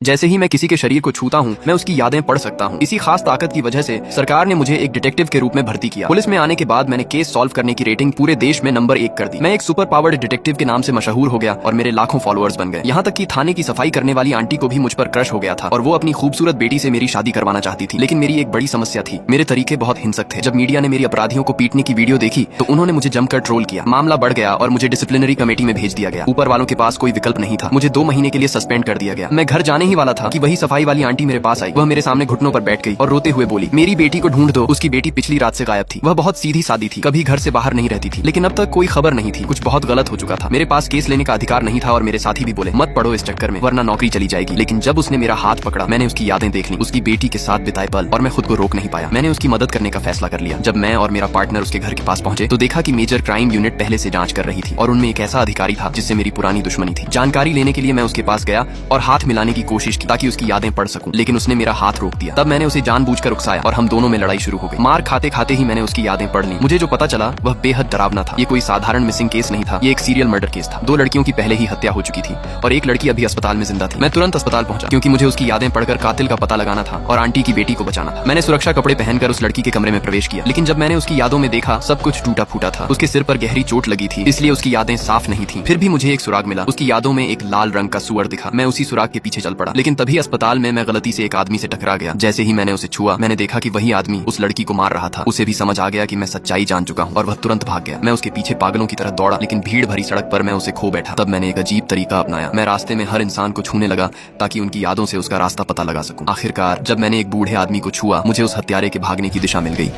जैसे ही मैं किसी के शरीर को छूता हूँ मैं उसकी यादें पढ़ सकता हूँ। इसी खास ताकत की वजह से सरकार ने मुझे एक डिटेक्टिव के रूप में भर्ती किया। पुलिस में आने के बाद मैंने केस सॉल्व करने की रेटिंग पूरे देश में नंबर 1 कर दी। मैं एक सुपर पावर्ड डिटेक्टिव के नाम से मशहूर हो गया और मेरे लाखों फॉलोअर्स बन गए। यहाँ तक कि थाने की सफाई करने वाली आंटी को भी मुझ पर क्रश हो गया था और वो अपनी खूबसूरत बेटी से मेरी शादी करवाना चाहती थी। लेकिन मेरी एक बड़ी समस्या थी, मेरे तरीके बहुत हिंसक थे। जब मीडिया ने मेरी अपराधियों को पीटने की वीडियो देखी तो उन्होंने मुझे जमकर ट्रोल किया। मामला बढ़ गया और मुझे डिसिप्लिनरी कमेटी में भेज दिया गया। ऊपर वालों के पास कोई विकल्प नहीं था, मुझे 2 महीने के लिए सस्पेंड कर दिया गया। मैं घर जाने ही वाला था कि वही सफाई वाली आंटी मेरे पास आई। वह मेरे सामने घुटनों पर बैठ गई और रोते हुए बोली, मेरी बेटी को ढूंढ दो, उसकी बेटी पिछली रात से गायब थी। वह बहुत सीधी सादी थी, कभी घर से बाहर नहीं रहती थी, लेकिन अब तक कोई खबर नहीं थी। कुछ बहुत गलत हो चुका था। मेरे पास केस लेने का अधिकार नहीं था और मेरे साथी भी बोले, मत पढ़ो इस चक्कर में वरना नौकरी चली जाएगी। लेकिन जब उसने मेरा हाथ पकड़ा मैंने उसकी यादें देख ली, उसकी बेटी के साथ बिताए पल, और मैं खुद को रोक नहीं पाया। मैंने उसकी मदद करने का फैसला कर लिया। जब मैं और मेरा पार्टनर उसके घर के पास पहुंचे तो देखा कि मेजर क्राइम यूनिट पहले से जांच कर रही थी और उनमें एक ऐसा अधिकारी था जिससे मेरी पुरानी दुश्मनी थी। जानकारी लेने के लिए मैं उसके पास गया और हाथ मिलाने की कोशिश की ताकि उसकी यादें पढ़ सकूं, लेकिन उसने मेरा हाथ रोक दिया। तब मैंने उसे जानबूझकर उकसाया और हम दोनों में लड़ाई शुरू हो गई। मार खाते खाते ही मैंने उसकी यादें पढ़ ली। मुझे जो पता चला वह बेहद डरावना था। ये कोई साधारण मिसिंग केस नहीं था, ये एक सीरियल मर्डर केस था। 2 लड़कियों की पहले ही हत्या हो चुकी थी और एक लड़की अभी अस्पताल में जिंदा थी। मैं तुरंत अस्पताल पहुंचा क्योंकि मुझे उसकी यादें पढ़कर कातिल का पता लगाना था और आंटी की बेटी को बचाना था। मैंने सुरक्षा कपड़े पहनकर उस लड़की के कमरे में प्रवेश किया, लेकिन जब मैंने उसकी यादों में देखा सब कुछ टूटा फूटा था। उसके सिर पर गहरी चोट लगी थी, इसलिए उसकी यादें साफ नहीं थी। फिर भी मुझे एक सुराग मिला। उसकी यादों में एक लाल रंग का सुअर दिखा। मैं उसी सुराग के पीछे चल पड़ा, लेकिन तभी अस्पताल में मैं गलती से एक आदमी से टकरा गया। जैसे ही मैंने उसे छुआ मैंने देखा कि वही आदमी उस लड़की को मार रहा था। उसे भी समझ आ गया कि मैं सच्चाई जान चुका हूँ और वह तुरंत भाग गया। मैं उसके पीछे पागलों की तरह दौड़ा, लेकिन भीड़ भरी सड़क पर मैं उसे खो बैठा। तब मैंने एक अजीब तरीका अपनाया। मैं रास्ते में हर इंसान को छूने लगा ताकि उनकी यादों से उसका रास्ता पता लगा सकूं। आखिरकार जब मैंने एक बूढ़े आदमी को छुआ मुझे उस हत्यारे के भागने की दिशा मिल गई।